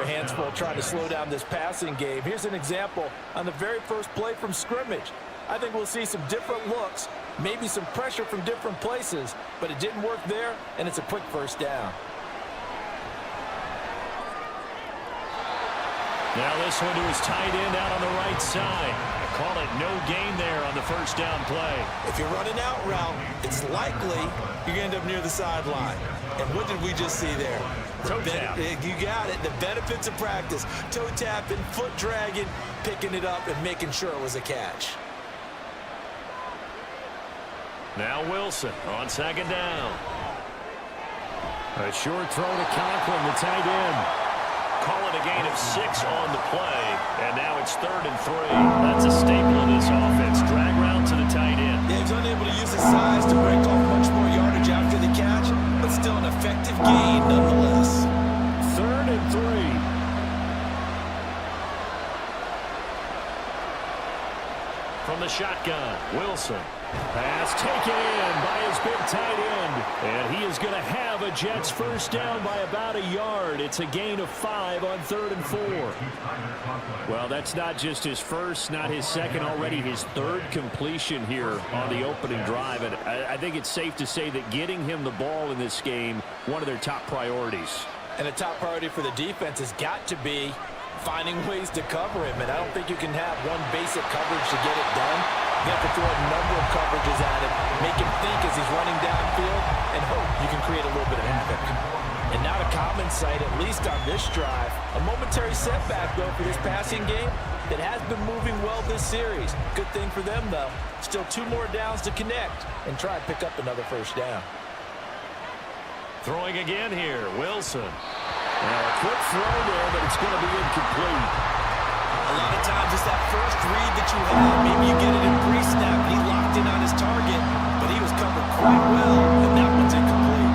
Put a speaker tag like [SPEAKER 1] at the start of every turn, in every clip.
[SPEAKER 1] their hands full trying to slow down this passing game. Here's an example on the very first play from scrimmage. I think we'll see some different looks, maybe some pressure from different places, but it didn't work there, and it's a quick first down.
[SPEAKER 2] Now this one to his tight end out on the right side. Call it no gain there on the first down play.
[SPEAKER 1] If you're running out route, it's likely you're going to end up near the sideline. And what did we just see there?
[SPEAKER 2] Toe tap.
[SPEAKER 1] You got it. The benefits of practice. Toe tapping, foot dragging, picking it up, and making sure it was a catch.
[SPEAKER 2] Now Wilson on second down. A short throw to Conklin, the tight end. Call it a gain of 6 on the play, and now it's 3rd and 3. That's a staple of this offense. Drag route to the tight end.
[SPEAKER 1] Yeah, he's unable to use his size to break off much more yardage after the catch, but still an effective gain nonetheless.
[SPEAKER 2] 3rd and 3. From the shotgun, Wilson. Pass taken in by his big tight end. And he is going to have a Jets first down by about a yard. It's a gain of 5 on 3rd and 4. Well, that's not just his first, not his second, already his 3rd completion here on the opening drive. And I think it's safe to say that getting him the ball in this game, one of their top priorities.
[SPEAKER 1] And a top priority for the defense has got to be finding ways to cover him. And I don't think you can have one basic coverage to get it done. You have to throw a number of coverages at him, make him think as he's running downfield, and hope you can create a little bit of havoc. And not a common sight, at least on this drive. A momentary setback, though, for this passing game that has been moving well this series. Good thing for them, though. Still 2 more downs to connect and try and pick up another first down.
[SPEAKER 2] Throwing again here, Wilson. Now a quick throw there, but it's going to be incomplete.
[SPEAKER 1] A lot of times it's that first read that you have. Maybe you get it in pre-snap and he locked in on his target, but he was covered quite well, and that one's incomplete.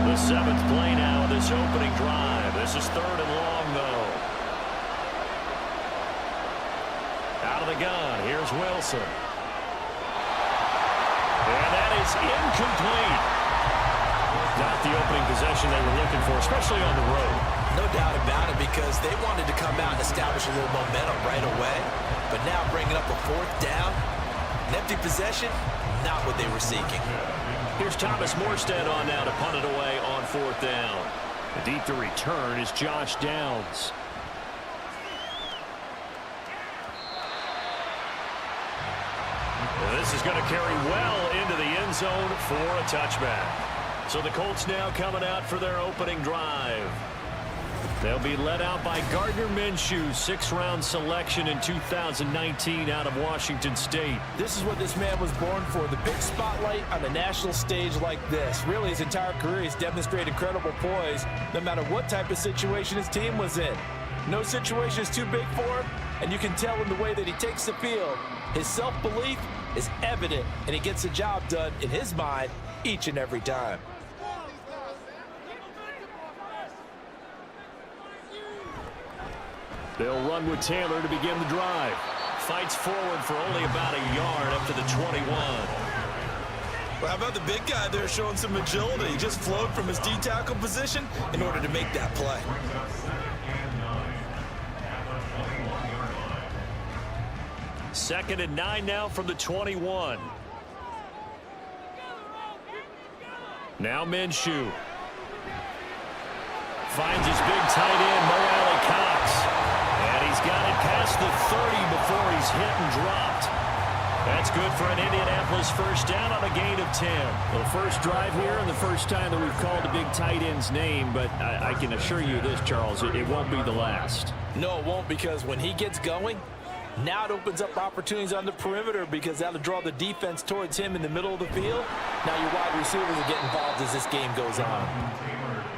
[SPEAKER 2] The 7th play now of this opening drive. This is 3rd and long, though. Out of the gun, here's Wilson. And that is incomplete. Not the opening possession they were looking for, especially on the road.
[SPEAKER 1] No doubt about it, because they wanted to come out and establish a little momentum right away. But now bringing up a 4th down, an empty possession, not what they were seeking.
[SPEAKER 2] Here's Thomas Morstead on now to punt it away on 4th down. Deep to return is Josh Downs. This is going to carry well into the end zone for a touchback. So the Colts now coming out for their opening drive. They'll be led out by Gardner Minshew, 6th-round selection in 2019 out of Washington State.
[SPEAKER 1] This is what this man was born for, the big spotlight on the national stage like this. Really, his entire career, he's demonstrated incredible poise, no matter what type of situation his team was in. No situation is too big for him, and you can tell in the way that he takes the field. His self-belief is evident, and he gets the job done in his mind each and every time.
[SPEAKER 2] They'll run with Taylor to begin the drive. Fights forward for only about a yard up to the 21.
[SPEAKER 1] Well, how about the big guy there showing some agility? He just flowed from his D-tackle position in order to make that play.
[SPEAKER 2] Second and 9 now from the 21. Now Minshew. Finds his big tight end, Mo Alley-Cox. And he's got it past the 30 before he's hit and dropped. That's good for an Indianapolis first down on a gain of 10. Well, first drive here and the first time that we've called the big tight end's name, but I can assure you this, Charles, it won't be the last.
[SPEAKER 1] No, it won't, because when he gets going, now it opens up opportunities on the perimeter, because that'll draw the defense towards him in the middle of the field. Now your wide receivers will get involved as this game goes on.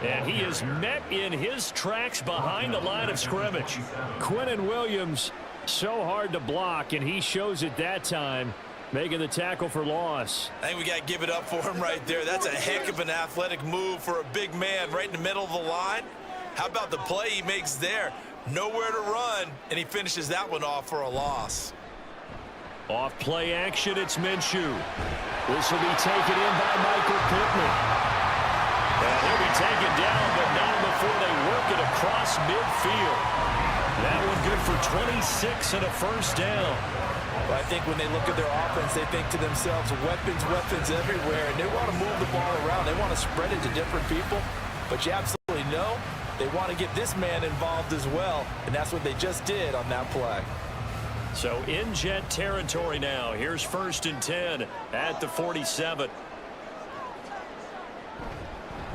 [SPEAKER 2] And he is met in his tracks behind the line of scrimmage. Quinnen Williams, so hard to block, and he shows it that time, making the tackle for loss.
[SPEAKER 1] I think we got to give it up for him right there. That's a heck of an athletic move for a big man right in the middle of the line. How about the play he makes there? Nowhere to run, and he finishes that one off for a loss.
[SPEAKER 2] Off play action, it's Minshew. This will be taken in by Michael Pittman. And he'll be taken for 26 and a first down.
[SPEAKER 1] Well, I think when they look at their offense, they think to themselves, weapons, weapons everywhere, and they want to move the ball around. They want to spread it to different people, but you absolutely know they want to get this man involved as well, and that's what they just did on that play.
[SPEAKER 2] So in Jet territory now. Here's 1st and 10 at the 47.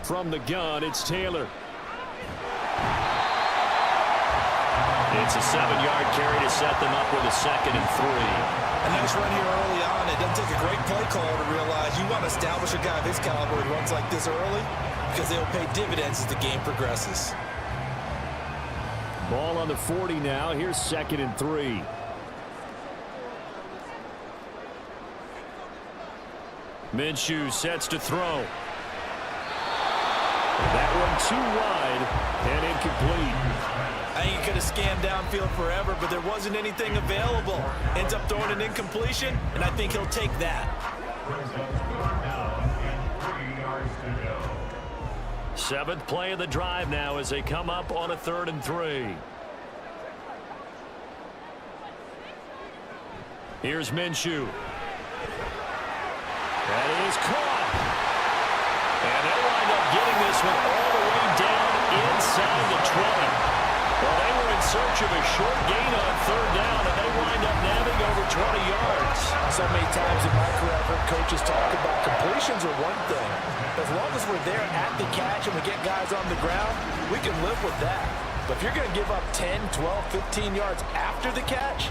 [SPEAKER 2] From the gun, it's Taylor. It's a 7-yard carry to set them up with a 2nd and 3.
[SPEAKER 1] A nice run here early on. It doesn't take a great play caller to realize you want to establish a guy of his caliber who runs like this early because they'll pay dividends as the game progresses.
[SPEAKER 2] Ball on the 40 now. Here's 2nd and 3. Minshew sets to throw. That one too wide and incomplete.
[SPEAKER 1] I think he could have scanned downfield forever, but there wasn't anything available. Ends up throwing an incompletion, and I think he'll take that.
[SPEAKER 2] 7th play of the drive now as they come up on a 3rd and 3. Here's Minshew. That is caught. And they'll wind up getting this one all the way down inside the 20. Well, they were in search of a short gain on 3rd down, and they wind up nabbing over 20 yards.
[SPEAKER 1] So many times in my career, I've heard coaches talk about completions are one thing. As long as we're there at the catch and we get guys on the ground, we can live with that. But if you're going to give up 10, 12, 15 yards after the catch,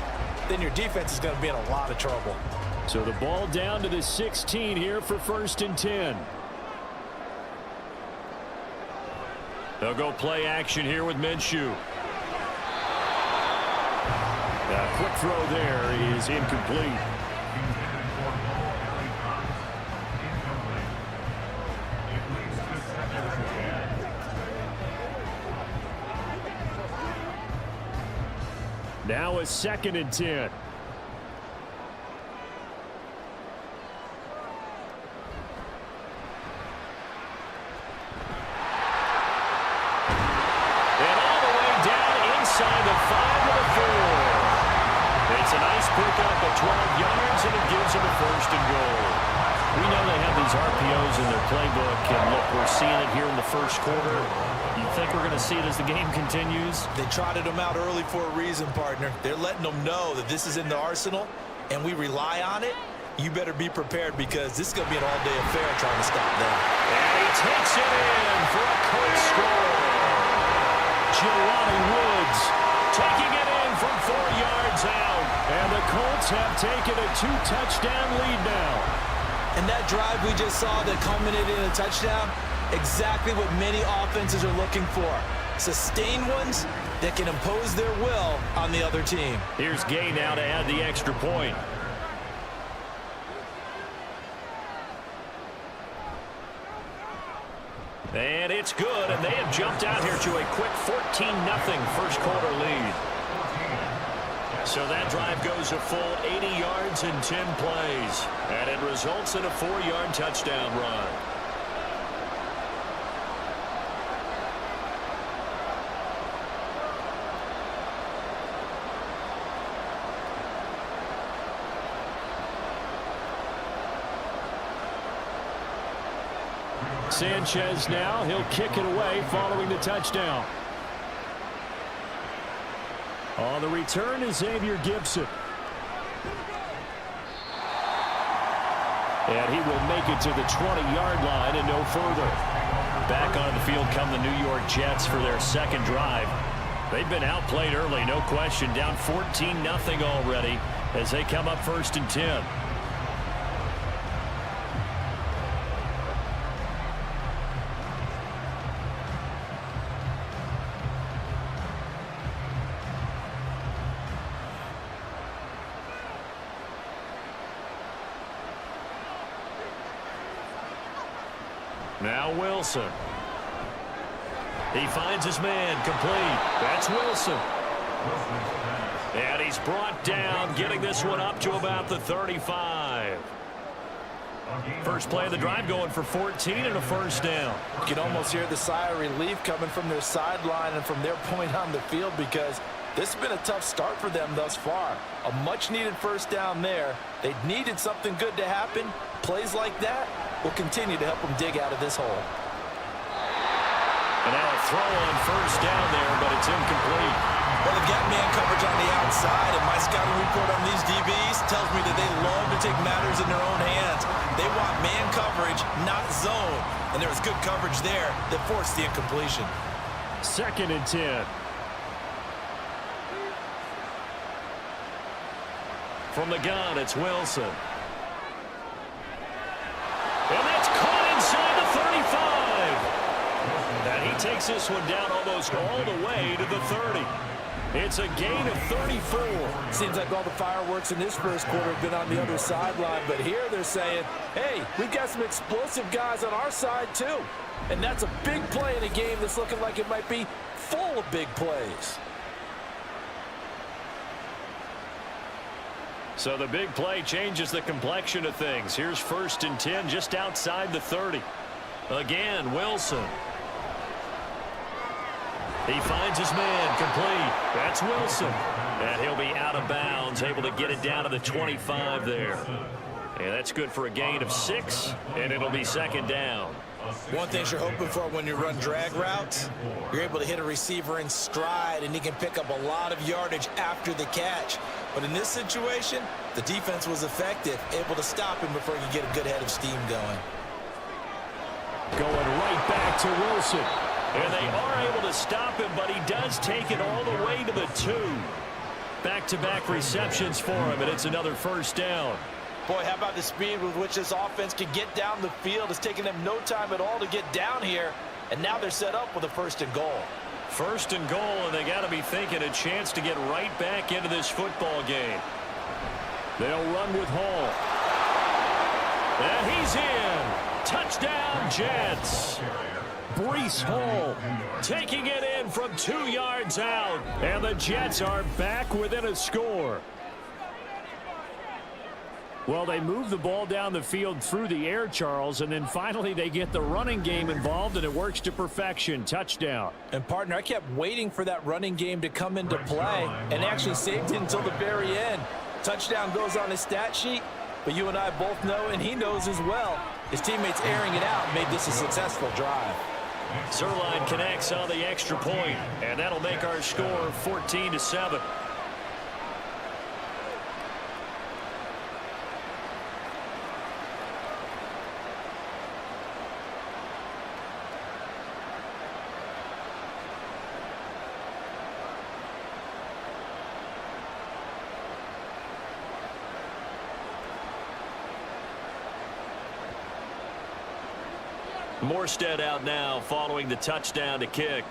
[SPEAKER 1] then your defense is going to be in a lot of trouble.
[SPEAKER 2] So the ball down to the 16 here for 1st and 10. They'll go play action here with Minshew. A quick throw there is incomplete. Now a 2nd and 10. It's a nice pickup of 12 yards, and it gives them a 1st and goal. We know they have these RPOs in their playbook, and look, we're seeing it here in the 1st quarter. You think we're going to see it as the game continues?
[SPEAKER 1] They trotted them out early for a reason, partner. They're letting them know that this is in the arsenal, and we rely on it. You better be prepared because this is going to be an all-day affair trying to stop them.
[SPEAKER 2] And he takes it in for a quick score. Jelani Woods taking it in from 4 yards out. And the Colts have taken a 2-touchdown lead now.
[SPEAKER 1] And that drive we just saw that culminated in a touchdown, exactly what many offenses are looking for. Sustained ones that can impose their will on the other team.
[SPEAKER 2] Here's Gay now to add the extra point. And it's good, and they have jumped out here to a quick 14-0 first quarter lead. So that drive goes a full 80 yards in 10 plays, and it results in a 4-yard touchdown run. Sanchez now, he'll kick it away following the touchdown. On the return is Xavier Gibson. And he will make it to the 20-yard line and no further. Back on the field come the New York Jets for their 2nd drive. They've been outplayed early, no question. Down 14-0 already as they come up 1st and 10. Now Wilson. He finds his man complete. That's Wilson. And he's brought down, getting this one up to about the 35. First play of the drive going for 14 and a 1st down.
[SPEAKER 1] You can almost hear the sigh of relief coming from their sideline and from their point on the field because This has been a tough start for them thus far. A much-needed first down there. They needed something good to happen. Plays like that will continue to help them dig out of this hole.
[SPEAKER 2] And now a throw on first down there, but it's incomplete.
[SPEAKER 1] Well, they've got man coverage on the outside, and my scouting report on these DBs tells me that they love to take matters in their own hands. They want man coverage, not zone. And there was good coverage there that forced the incompletion.
[SPEAKER 2] 2nd and 10. From the gun, it's Wilson. And that's caught inside the 35. And he takes this one down almost all the way to the 30. It's a gain of 34.
[SPEAKER 1] Seems like all the fireworks in this first quarter have been on the other sideline, but here they're saying, hey, we've got some explosive guys on our side too. And that's a big play in a game that's looking like it might be full of big plays.
[SPEAKER 2] So the big play changes the complexion of things. Here's 1st and 10 just outside the 30. Again, Wilson. He finds his man complete. That's Wilson. And he'll be out of bounds, able to get it down to the 25 there. And that's good for a gain of 6, and it'll be 2nd down.
[SPEAKER 1] One thing you're hoping for when you run drag routes, you're able to hit a receiver in stride, and he can pick up a lot of yardage after the catch. But in this situation, the defense was effective, able to stop him before he could get a good head of steam going.
[SPEAKER 2] Going right back to Wilson. And they are able to stop him, but he does take it all the way to the 2. Back-to-back receptions for him, and it's another first down.
[SPEAKER 1] Boy, how about the speed with which this offense can get down the field? It's taken them no time at all to get down here, and now they're set up with a 1st and goal.
[SPEAKER 2] 1st and goal, and they got to be thinking a chance to get right back into this football game. They'll run with Hall. And he's in. Touchdown, Jets. Breece Hall taking it in from 2 yards out. And the Jets are back within a score. Well, they move the ball down the field through the air, Charles, and then finally they get the running game involved, and it works to perfection. Touchdown.
[SPEAKER 1] And, partner, I kept waiting for that running game to come into play and actually saved it until the very end. Touchdown goes on his stat sheet, but you and I both know, and he knows as well, his teammates airing it out made this a successful drive.
[SPEAKER 2] Zerline connects on the extra point, and that'll make our score 14-7. Morstead out now following the touchdown to kick.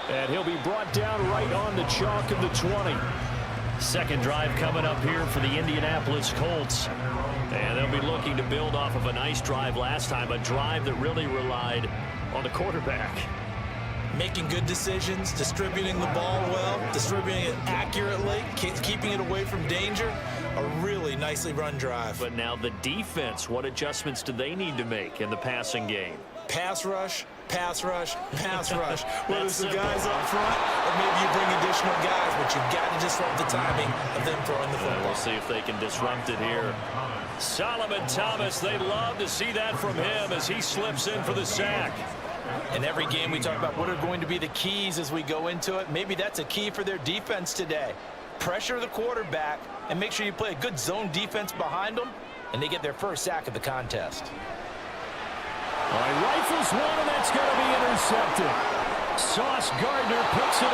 [SPEAKER 2] And he'll be brought down right on the chalk of the 20. Second drive coming up here for the Indianapolis Colts. And they'll be looking to build off of a nice drive last time, a drive that really relied on the quarterback.
[SPEAKER 1] Making good decisions, distributing the ball well, distributing it accurately, keeping it away from danger. A really nicely run drive.
[SPEAKER 2] But now the defense, what adjustments do they need to make in the passing game?
[SPEAKER 1] Pass rush, pass rush, pass rush. Whether it's the guys up front or maybe you bring additional guys, but you've got to disrupt the timing of them throwing the football.
[SPEAKER 2] We'll see if they can disrupt it here. Solomon Thomas, they love to see that from him as he slips in for the sack.
[SPEAKER 1] In every game we talk about what are going to be the keys as we go into it. Maybe that's a key for their defense today. Pressure the quarterback and make sure you play a good zone defense behind them, and they get their first sack of the contest.
[SPEAKER 2] All right, rifles one, and that's going to be intercepted. Sauce Gardner picks it up.